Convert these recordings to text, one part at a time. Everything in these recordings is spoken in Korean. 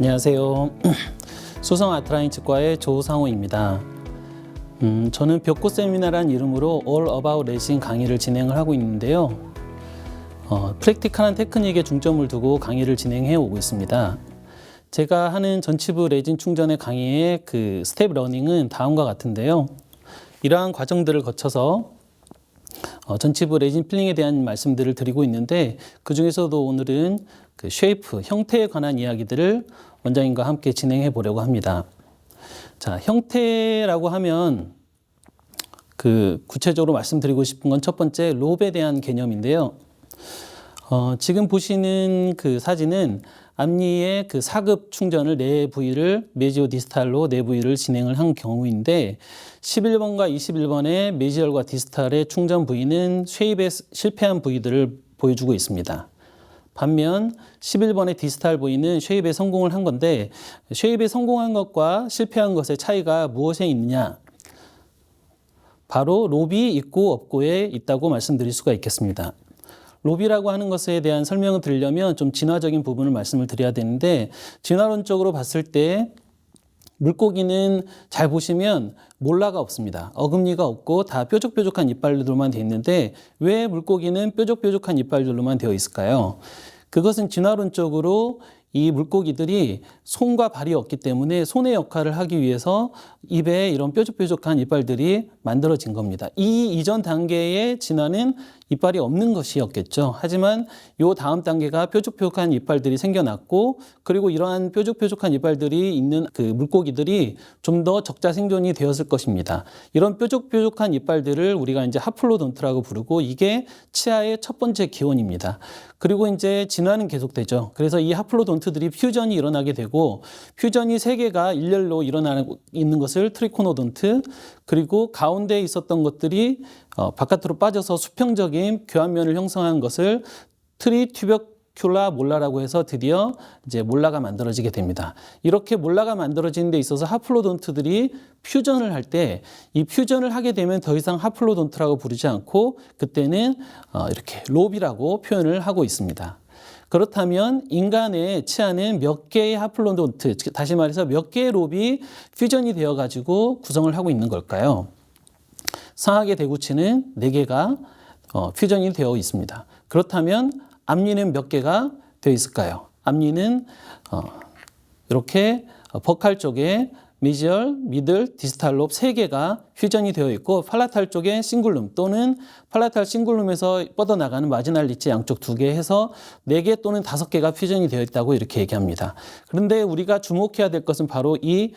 안녕하세요. 소성 아트라인 치과의 조상호입니다. 저는 벽고 세미나란 이름으로 All About 레진 강의를 진행을 하고 있는데요. 프랙티컬한 테크닉에 중점을 두고 강의를 진행해 오고 있습니다. 제가 하는 전치부 레진 충전의 강의의 그 스텝 러닝은 다음과 같은데요. 이러한 과정들을 거쳐서 전치부 레진 필링에 대한 말씀들을 드리고 있는데, 그 중에서도 오늘은 그 쉐이프, 형태에 관한 이야기들을 원장님과 함께 진행해 보려고 합니다. 자, 형태라고 하면 그 구체적으로 말씀드리고 싶은 건 첫 번째 롭에 대한 개념인데요. 지금 보시는 그 사진은 앞니의 그 4급 충전을 네 부위를 메지오 디스탈로 네 부위를 진행을 한 경우인데, 11번과 21번의 메지얼과 디스탈의 충전 부위는 쉐입에 실패한 부위들을 보여주고 있습니다. 반면 11번의 디스탈 부위는 쉐입에 성공을 한 건데, 쉐입에 성공한 것과 실패한 것의 차이가 무엇에 있느냐? 바로 롭이 있고 없고에 있다고 말씀드릴 수가 있겠습니다. 롭이라고 하는 것에 대한 설명을 드리려면 좀 진화적인 부분을 말씀을 드려야 되는데, 진화론적으로 봤을 때 물고기는 잘 보시면 몰라가 없습니다. 어금니가 없고 다 뾰족뾰족한 이빨들로만 되어 있는데, 왜 물고기는 뾰족뾰족한 이빨들로만 되어 있을까요? 그것은 진화론적으로 이 물고기들이 손과 발이 없기 때문에 손의 역할을 하기 위해서 입에 이런 뾰족뾰족한 이빨들이 만들어진 겁니다. 이 이전 단계의 진화는 이빨이 없는 것이었겠죠. 하지만 요 다음 단계가 뾰족뾰족한 이빨들이 생겨났고, 그리고 이러한 뾰족뾰족한 이빨들이 있는 그 물고기들이 좀 더 적자 생존이 되었을 것입니다. 이런 뾰족뾰족한 이빨들을 우리가 이제 하플로돈트라고 부르고, 이게 치아의 첫 번째 기원입니다. 그리고 이제 진화는 계속되죠. 그래서 이 하플로돈트들이 퓨전이 일어나게 되고, 퓨전이 3개가 일렬로 일어나고 있는 것을 트리코노돈트, 그리고 가운데에 있었던 것들이 바깥으로 빠져서 수평적인 교환면을 형성한 것을 트리튜버큘라 몰라라고 해서 드디어 이제 몰라가 만들어지게 됩니다. 이렇게 몰라가 만들어지는 데 있어서 하플로돈트들이 퓨전을 할 때, 이 퓨전을 하게 되면 더 이상 하플로돈트라고 부르지 않고 그때는 이렇게 롭이라고 표현을 하고 있습니다. 그렇다면 인간의 치아는 몇 개의 하플로돈트, 다시 말해서 몇 개의 롭이 퓨전이 되어 가지고 구성을 하고 있는 걸까요? 상하계 대구치는 4개가 퓨전이 되어 있습니다. 그렇다면 앞니는 몇 개가 되어 있을까요? 앞니는 이렇게 버칼 쪽에 미지얼, 미들, 디스탈 롭 3개가 퓨전이 되어 있고, 팔라탈 쪽에 싱글룸 또는 팔라탈 싱글룸에서 뻗어나가는 마지날 리치 양쪽 2개 해서 4개 또는 5개가 퓨전이 되어 있다고 이렇게 얘기합니다. 그런데 우리가 주목해야 될 것은 바로 이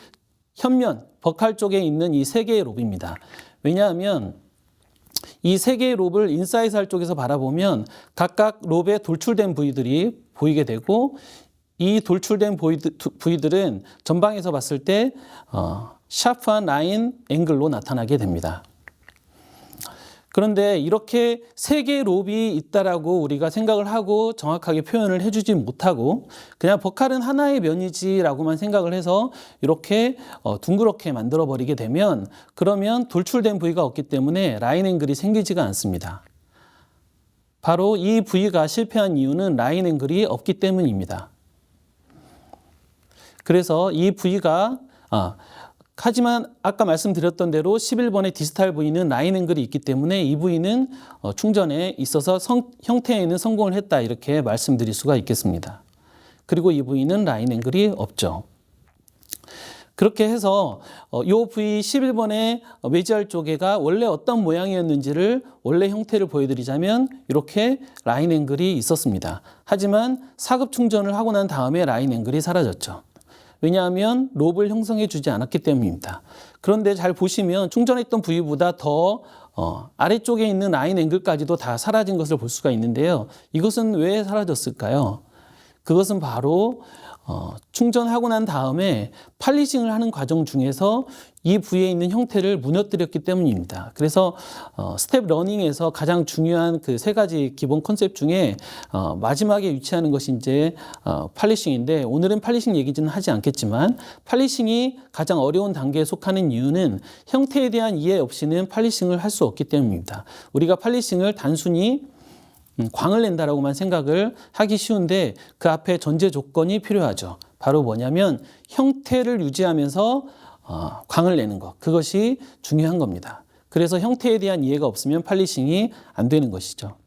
현면, 버칼 쪽에 있는 이 3개의 롭입니다. 왜냐하면 이 3개의 롭을 인사이드살 쪽에서 바라보면 각각 롭에 돌출된 부위들이 보이게 되고, 이 돌출된 부위들은 전방에서 봤을 때 샤프한 라인 앵글로 나타나게 됩니다. 그런데 이렇게 3개의 롭이 있다라고 우리가 생각을 하고 정확하게 표현을 해주지 못하고, 그냥 버칼은 하나의 면이지라고만 생각을 해서 이렇게 둥그렇게 만들어버리게 되면, 그러면 돌출된 부위가 없기 때문에 라인 앵글이 생기지가 않습니다. 바로 이 부위가 실패한 이유는 라인 앵글이 없기 때문입니다. 그래서 이 부위가 하지만 아까 말씀드렸던 대로 11번의 디스탈 부위는 라인 앵글이 있기 때문에 이 부위는 충전에 있어서 형태에는 성공을 했다, 이렇게 말씀드릴 수가 있겠습니다. 그리고 이 부위는 라인 앵글이 없죠. 그렇게 해서 이 부위 11번의 메지얼 쪽에가 원래 어떤 모양이었는지를 원래 형태를 보여드리자면 이렇게 라인 앵글이 있었습니다. 하지만 4급 충전을 하고 난 다음에 라인 앵글이 사라졌죠. 왜냐하면 롭을 형성해 주지 않았기 때문입니다. 그런데 잘 보시면 충전했던 부위보다 더 아래쪽에 있는 라인 앵글까지도 다 사라진 것을 볼 수가 있는데요. 이것은 왜 사라졌을까요? 그것은 바로 충전하고 난 다음에 팔리싱을 하는 과정 중에서 이 부위에 있는 형태를 무너뜨렸기 때문입니다. 그래서 스텝 러닝에서 가장 중요한 그 3가지 기본 컨셉 중에 마지막에 위치하는 것이 이제 팔리싱인데, 오늘은 팔리싱 얘기는 하지 않겠지만, 팔리싱이 가장 어려운 단계에 속하는 이유는 형태에 대한 이해 없이는 팔리싱을 할 수 없기 때문입니다. 우리가 팔리싱을 단순히 광을 낸다라고만 생각을 하기 쉬운데 그 앞에 전제 조건이 필요하죠. 바로 뭐냐면 형태를 유지하면서 광을 내는 것. 그것이 중요한 겁니다. 그래서 형태에 대한 이해가 없으면 팔리싱이 안 되는 것이죠.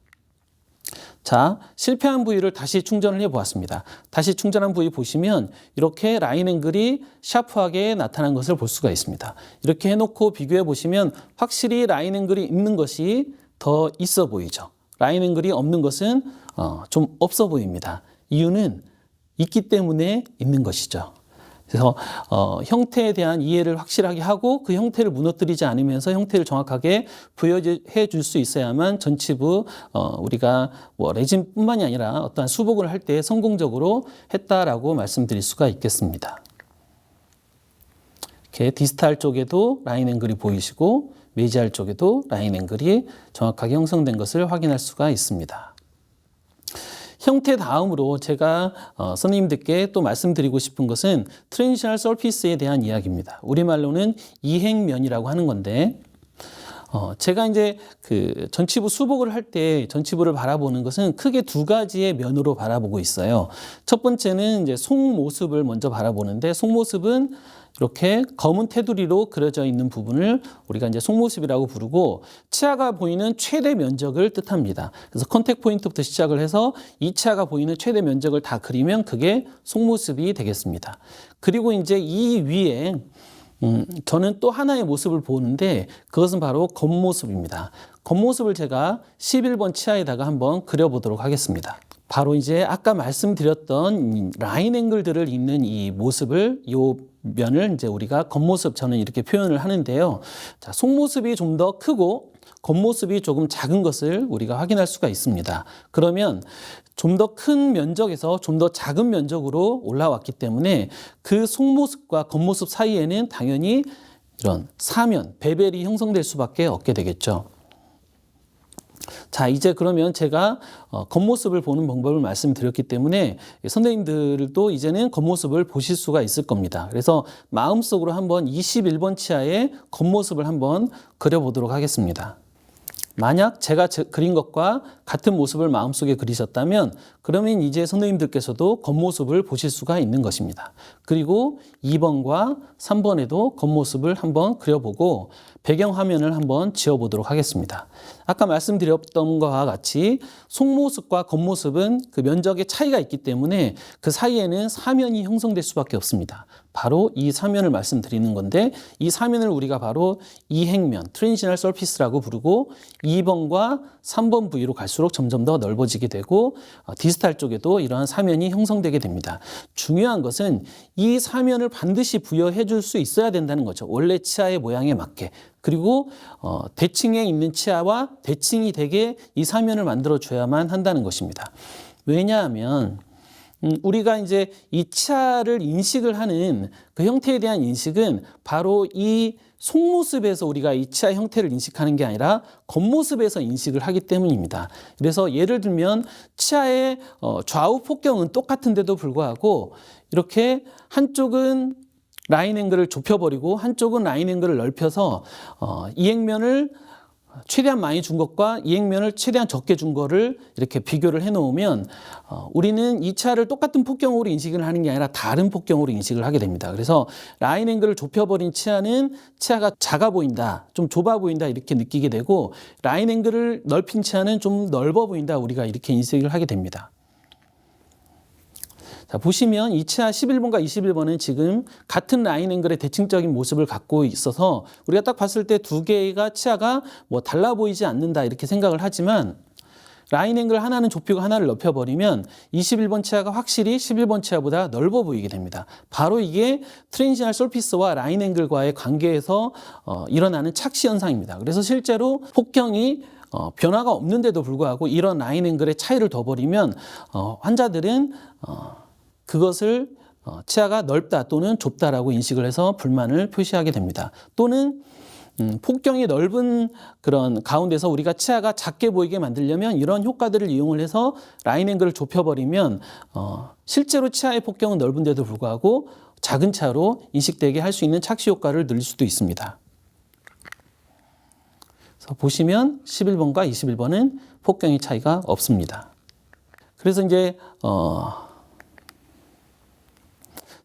자, 실패한 부위를 다시 충전을 해 보았습니다. 다시 충전한 부위 보시면 이렇게 라인 앵글이 샤프하게 나타난 것을 볼 수가 있습니다. 이렇게 해놓고 비교해 보시면 확실히 라인 앵글이 있는 것이 더 있어 보이죠. 라인 앵글이 없는 것은 좀 없어 보입니다. 이유는 있기 때문에 있는 것이죠. 그래서 형태에 대한 이해를 확실하게 하고 그 형태를 무너뜨리지 않으면서 형태를 정확하게 부여해 줄 수 있어야만 전치부 우리가 뭐 레진뿐만이 아니라 어떠한 수복을 할 때 성공적으로 했다라고 말씀드릴 수가 있겠습니다. 이렇게 디스탈 쪽에도 라인 앵글이 보이시고 메지알 쪽에도 라인 앵글이 정확하게 형성된 것을 확인할 수가 있습니다. 형태 다음으로 제가 선생님들께 또 말씀드리고 싶은 것은 트랜지셔널 서피스에 대한 이야기입니다. 우리말로는 이행면이라고 하는 건데 제가 이제 그 전치부 수복을 할 때 전치부를 바라보는 것은 크게 두 가지의 면으로 바라보고 있어요. 첫 번째는 이제 속모습을 먼저 바라보는데 속모습은 이렇게 검은 테두리로 그려져 있는 부분을 우리가 이제 속모습이라고 부르고 치아가 보이는 최대 면적을 뜻합니다. 그래서 컨택 포인트부터 시작을 해서 이 치아가 보이는 최대 면적을 다 그리면 그게 속모습이 되겠습니다. 그리고 이제 이 위에 저는 또 하나의 모습을 보는데 그것은 바로 겉모습입니다. 겉모습을 제가 11번 치아에다가 한번 그려보도록 하겠습니다. 바로 이제 아까 말씀드렸던 라인 앵글들을 잇는 이 모습을 이 면을 이제 우리가 겉모습 저는 이렇게 표현을 하는데요. 자, 속모습이 좀 더 크고 겉모습이 조금 작은 것을 우리가 확인할 수가 있습니다. 그러면 좀 더 큰 면적에서 좀 더 작은 면적으로 올라왔기 때문에 그 속모습과 겉모습 사이에는 당연히 이런 사면, 베벨이 형성될 수밖에 없게 되겠죠. 자, 이제 그러면 제가 겉모습을 보는 방법을 말씀드렸기 때문에 선생님들도 이제는 겉모습을 보실 수가 있을 겁니다. 그래서 마음속으로 한번 21번 치아의 겉모습을 한번 그려보도록 하겠습니다. 만약 제가 그린 것과 같은 모습을 마음속에 그리셨다면 그러면 이제 선생님들께서도 겉모습을 보실 수가 있는 것입니다. 그리고 2번과 3번에도 겉모습을 한번 그려보고 배경화면을 한번 지워보도록 하겠습니다. 아까 말씀드렸던 것과 같이 속모습과 겉모습은 그 면적의 차이가 있기 때문에 그 사이에는 사면이 형성될 수밖에 없습니다. 바로 이 사면을 말씀드리는 건데 이 사면을 우리가 바로 이행면, 트랜지셔널 서피스라고 부르고 2번과 3번 부위로 갈수록 점점 더 넓어지게 되고 디스탈 쪽에도 이러한 사면이 형성되게 됩니다. 중요한 것은 이 사면을 반드시 부여해 줄 수 있어야 된다는 거죠. 원래 치아의 모양에 맞게. 그리고 대칭에 있는 치아와 대칭이 되게 이 사면을 만들어 줘야만 한다는 것입니다. 왜냐하면 우리가 이제 이 치아를 인식을 하는 그 형태에 대한 인식은 바로 이 속모습에서 우리가 이 치아 형태를 인식하는 게 아니라 겉모습에서 인식을 하기 때문입니다. 그래서 예를 들면 치아의 좌우 폭경은 똑같은데도 불구하고 이렇게 한쪽은 라인 앵글을 좁혀버리고 한쪽은 라인 앵글을 넓혀서 이행면을 최대한 많이 준 것과 이행면을 최대한 적게 준 거를 이렇게 비교를 해 놓으면 우리는 이 치아를 똑같은 폭경으로 인식을 하는 게 아니라 다른 폭경으로 인식을 하게 됩니다. 그래서 라인 앵글을 좁혀버린 치아는 치아가 작아 보인다, 좀 좁아 보인다 이렇게 느끼게 되고 라인 앵글을 넓힌 치아는 좀 넓어 보인다 우리가 이렇게 인식을 하게 됩니다. 자, 보시면 이 치아 11번과 21번은 지금 같은 라인 앵글의 대칭적인 모습을 갖고 있어서 우리가 딱 봤을 때 두 개가 치아가 뭐 달라 보이지 않는다 이렇게 생각을 하지만 라인 앵글 하나는 좁히고 하나를 넓혀버리면 21번 치아가 확실히 11번 치아보다 넓어 보이게 됩니다. 바로 이게 트랜지셔널 서피스와 라인 앵글과의 관계에서 일어나는 착시 현상입니다. 그래서 실제로 폭경이 변화가 없는데도 불구하고 이런 라인 앵글의 차이를 둬버리면 환자들은 그것을 치아가 넓다 또는 좁다라고 인식을 해서 불만을 표시하게 됩니다. 또는 폭경이 넓은 그런 가운데서 우리가 치아가 작게 보이게 만들려면 이런 효과들을 이용을 해서 라인 앵글을 좁혀버리면 실제로 치아의 폭경은 넓은데도 불구하고 작은 치아로 인식되게 할 수 있는 착시 효과를 늘릴 수도 있습니다. 그래서 보시면 11번과 21번은 폭경의 차이가 없습니다. 그래서 이제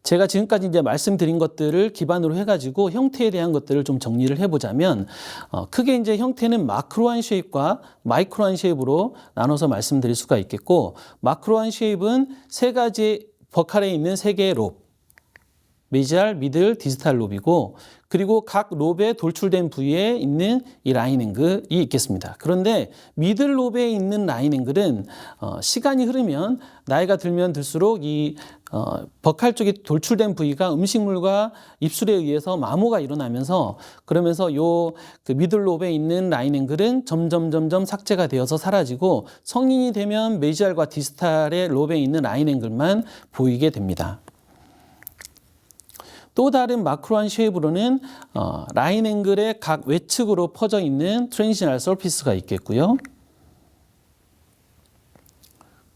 제가 지금까지 이제 말씀드린 것들을 기반으로 해가지고 형태에 대한 것들을 좀 정리를 해보자면, 크게 이제 형태는 마크로한 쉐입과 마이크로한 쉐입으로 나눠서 말씀드릴 수가 있겠고, 마크로한 쉐입은 세 가지 버칼에 있는 세 개의 롭, 메지알, 미들, 디스탈 롭이고, 그리고 각 롭에 돌출된 부위에 있는 이 라인 앵글이 있겠습니다. 그런데 미들 롭에 있는 라인 앵글은 시간이 흐르면, 나이가 들면 들수록 이 버칼 쪽에 돌출된 부위가 음식물과 입술에 의해서 마모가 일어나면서, 그러면서 그 미들 롭에 있는 라인 앵글은 점점 삭제가 되어서 사라지고, 성인이 되면 메지알과 디스탈의 롭에 있는 라인 앵글만 보이게 됩니다. 또 다른 마크로한 쉐입으로는 라인 앵글의 각 외측으로 퍼져 있는 트랜지셔널 서피스가 있겠고요.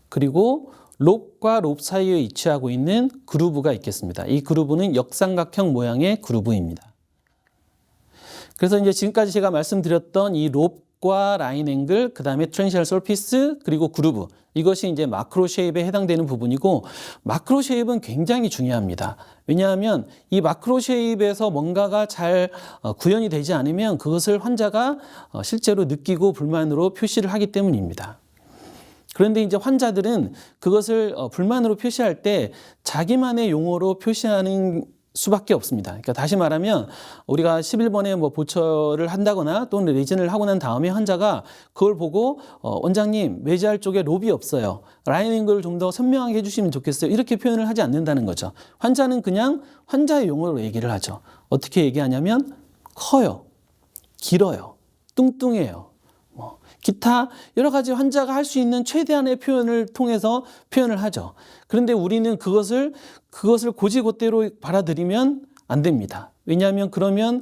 그리고 롭과 롭 사이에 위치하고 있는 그루브가 있겠습니다. 이 그루브는 역삼각형 모양의 그루브입니다. 그래서 이제 지금까지 제가 말씀드렸던 이 롭과 라인 앵글, 그 다음에 트랜지셔널 서피스, 그리고 그루브, 이것이 이제 마크로 쉐입에 해당되는 부분이고, 마크로 쉐입은 굉장히 중요합니다. 왜냐하면 이 마크로 쉐입에서 뭔가가 잘 구현이 되지 않으면 그것을 환자가 실제로 느끼고 불만으로 표시를 하기 때문입니다. 그런데 이제 환자들은 그것을 불만으로 표시할 때 자기만의 용어로 표시하는 수밖에 없습니다. 그러니까 다시 말하면 우리가 11번에 뭐 보철을 한다거나 또는 레진을 하고 난 다음에 환자가 그걸 보고 원장님 메지알 쪽에 롭이 없어요. 라인 앵글을 좀 더 선명하게 해주시면 좋겠어요. 이렇게 표현을 하지 않는다는 거죠. 환자는 그냥 환자의 용어로 얘기를 하죠. 어떻게 얘기하냐면 커요, 길어요, 뚱뚱해요. 기타 여러 가지 환자가 할 수 있는 최대한의 표현을 통해서 표현을 하죠. 그런데 우리는 그것을 곧이곧대로 받아들이면 안 됩니다. 왜냐하면 그러면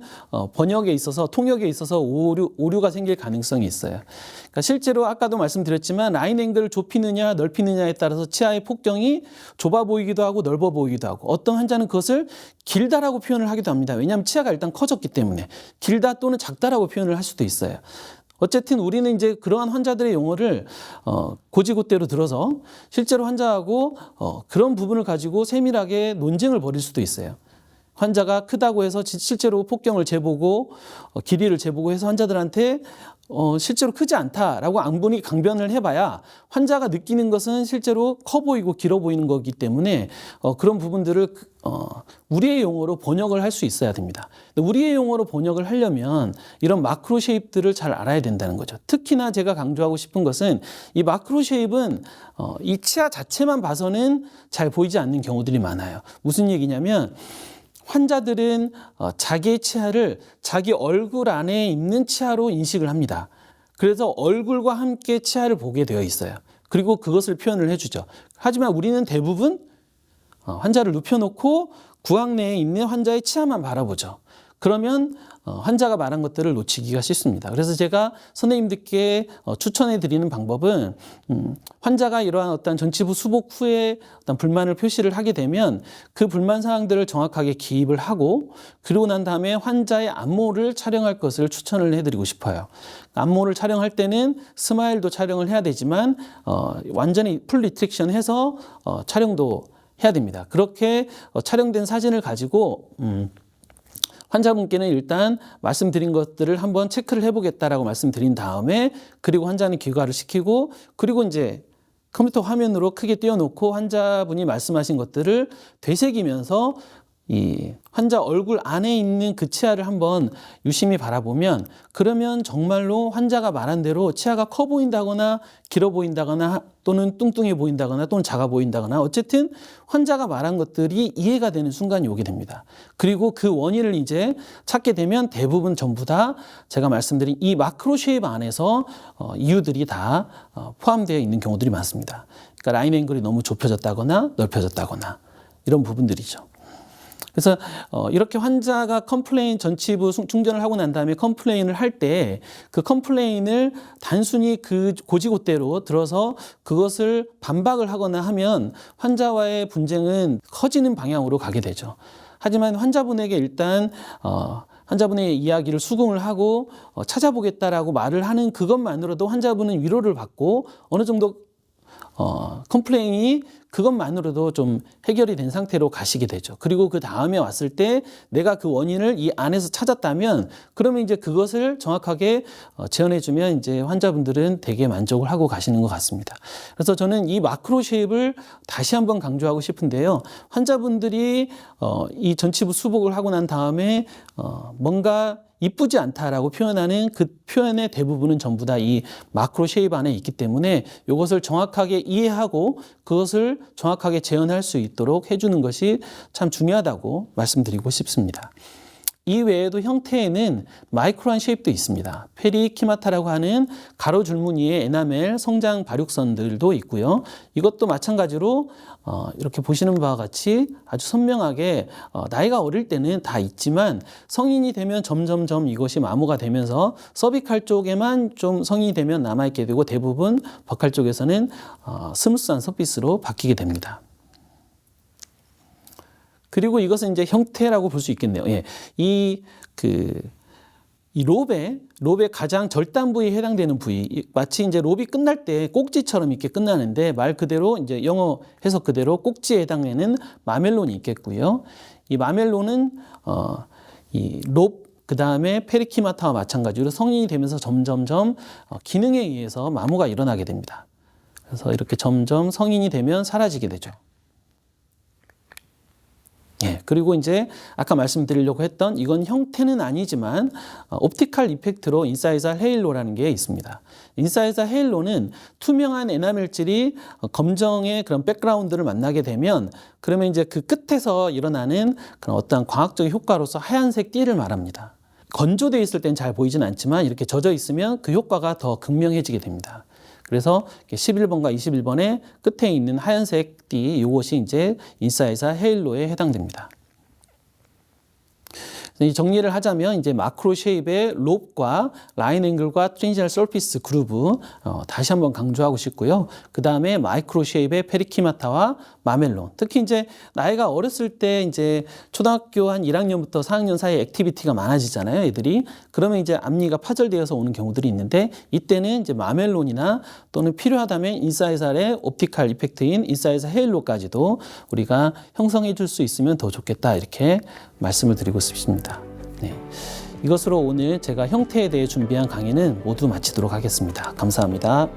번역에 있어서 통역에 있어서 오류가 생길 가능성이 있어요. 그러니까 실제로 아까도 말씀드렸지만 라인 앵글을 좁히느냐 넓히느냐에 따라서 치아의 폭경이 좁아 보이기도 하고 넓어 보이기도 하고, 어떤 환자는 그것을 길다라고 표현을 하기도 합니다. 왜냐하면 치아가 일단 커졌기 때문에 길다 또는 작다라고 표현을 할 수도 있어요. 어쨌든 우리는 이제 그러한 환자들의 용어를 곧이곧대로 들어서 실제로 환자하고 그런 부분을 가지고 세밀하게 논쟁을 벌일 수도 있어요. 환자가 크다고 해서 실제로 폭경을 재보고 길이를 재보고 해서 환자들한테 실제로 크지 않다라고 앙분이 강변을 해봐야 환자가 느끼는 것은 실제로 커 보이고 길어 보이는 거기 때문에 그런 부분들을 우리의 용어로 번역을 할 수 있어야 됩니다. 우리의 용어로 번역을 하려면 이런 마크로 쉐입들을 잘 알아야 된다는 거죠. 특히나 제가 강조하고 싶은 것은 이 마크로 쉐입은 이 치아 자체만 봐서는 잘 보이지 않는 경우들이 많아요. 무슨 얘기냐면 환자들은 자기의 치아를 자기 얼굴 안에 있는 치아로 인식을 합니다. 그래서 얼굴과 함께 치아를 보게 되어 있어요. 그리고 그것을 표현을 해주죠. 하지만 우리는 대부분 환자를 눕혀놓고 구강 내에 있는 환자의 치아만 바라보죠. 그러면 환자가 말한 것들을 놓치기가 쉽습니다. 그래서 제가 선생님들께 추천해 드리는 방법은 환자가 이러한 어떤 전치부 수복 후에 어떤 불만을 표시를 하게 되면 그 불만 사항들을 정확하게 기입을 하고, 그리고 난 다음에 환자의 안모를 촬영할 것을 추천을 해드리고 싶어요. 안모를 촬영할 때는 스마일도 촬영을 해야 되지만 완전히 풀 리트렉션 해서 촬영도 해야 됩니다. 그렇게 촬영된 사진을 가지고 환자분께는 일단 말씀드린 것들을 한번 체크를 해보겠다라고 말씀드린 다음에, 그리고 환자는 귀가를 시키고, 그리고 이제 컴퓨터 화면으로 크게 띄워놓고 환자분이 말씀하신 것들을 되새기면서 이 환자 얼굴 안에 있는 그 치아를 한번 유심히 바라보면, 그러면 정말로 환자가 말한 대로 치아가 커 보인다거나 길어 보인다거나 또는 뚱뚱해 보인다거나 또는 작아 보인다거나, 어쨌든 환자가 말한 것들이 이해가 되는 순간이 오게 됩니다. 그리고 그 원인을 이제 찾게 되면 대부분 전부 다 제가 말씀드린 이 마크로 쉐입 안에서 이유들이 다 포함되어 있는 경우들이 많습니다. 그러니까 라인 앵글이 너무 좁혀졌다거나 넓혀졌다거나 이런 부분들이죠. 그래서 이렇게 환자가 컴플레인 전치부 충전을 하고 난 다음에 컴플레인을 할 때 그 컴플레인을 단순히 그 곧이곧대로 들어서 그것을 반박을 하거나 하면 환자와의 분쟁은 커지는 방향으로 가게 되죠. 하지만 환자분에게 일단 환자분의 이야기를 수긍을 하고 찾아보겠다라고 말을 하는 그것만으로도 환자분은 위로를 받고 어느 정도 컴플레인이 그것만으로도 좀 해결이 된 상태로 가시게 되죠. 그리고 그 다음에 왔을 때 내가 그 원인을 이 안에서 찾았다면 그러면 이제 그것을 정확하게 재현해주면 이제 환자분들은 되게 만족을 하고 가시는 것 같습니다. 그래서 저는 이 마크로 쉐입을 다시 한번 강조하고 싶은데요. 환자분들이 이 전치부 수복을 하고 난 다음에 뭔가 이쁘지 않다라고 표현하는 그 표현의 대부분은 전부 다 이 마크로 쉐입 안에 있기 때문에 이것을 정확하게 이해하고 그것을 정확하게 재현할 수 있도록 해주는 것이 참 중요하다고 말씀드리고 싶습니다. 이 외에도 형태에는 마이크로한 쉐입도 있습니다. 페리키마타라고 하는 가로 줄무늬의 에나멜 성장 발육선들도 있고요. 이것도 마찬가지로 이렇게 보시는 바와 같이 아주 선명하게 나이가 어릴 때는 다 있지만 성인이 되면 점점점 이것이 마모가 되면서 서비칼 쪽에만 좀 성인이 되면 남아있게 되고 대부분 버칼 쪽에서는 스무스한 서피스로 바뀌게 됩니다. 그리고 이것은 이제 형태라고 볼 수 있겠네요. 예. 이 롭의 가장 절단 부위에 해당되는 부위, 마치 이제 롭이 끝날 때 꼭지처럼 이렇게 끝나는데 말 그대로 이제 영어 해석 그대로 꼭지에 해당되는 마멜론이 있겠고요. 이 마멜론은 이 롭 그 다음에 페리키마타와 마찬가지로 성인이 되면서 점점점 기능에 의해서 마모가 일어나게 됩니다. 그래서 이렇게 점점 성인이 되면 사라지게 되죠. 예, 그리고 이제 아까 말씀드리려고 했던 이건 형태는 아니지만 옵티컬 이펙트로 인사이자 헤일로라는 게 있습니다. 인사이자 헤일로는 투명한 에나멜질이 검정의 그런 백그라운드를 만나게 되면 그러면 이제 그 끝에서 일어나는 그런 어떠한 광학적 효과로서 하얀색 띠를 말합니다. 건조되어 있을 땐 잘 보이진 않지만 이렇게 젖어 있으면 그 효과가 더 극명해지게 됩니다. 그래서 11번과 21번의 끝에 있는 하얀색 띠, 이것이 이제 인사이자 헤일로에 해당됩니다. 이 정리를 하자면 이제 마크로 쉐입의 롭과 라인 앵글과 트랜지션 서피스 그루브 다시 한번 강조하고 싶고요. 그 다음에 마이크로 쉐입의 페리키마타와 마멜론. 특히 이제 나이가 어렸을 때 이제 초등학교 한 1학년부터 4학년 사이에 액티비티가 많아지잖아요, 애들이. 그러면 이제 앞니가 파절되어서 오는 경우들이 있는데 이때는 이제 마멜론이나 또는 필요하다면 인사이자의 옵티컬 이펙트인 인사이자 헤일로까지도 우리가 형성해 줄 수 있으면 더 좋겠다 이렇게 말씀을 드리고 싶습니다. 네. 이것으로 오늘 제가 형태에 대해 준비한 강의는 모두 마치도록 하겠습니다. 감사합니다.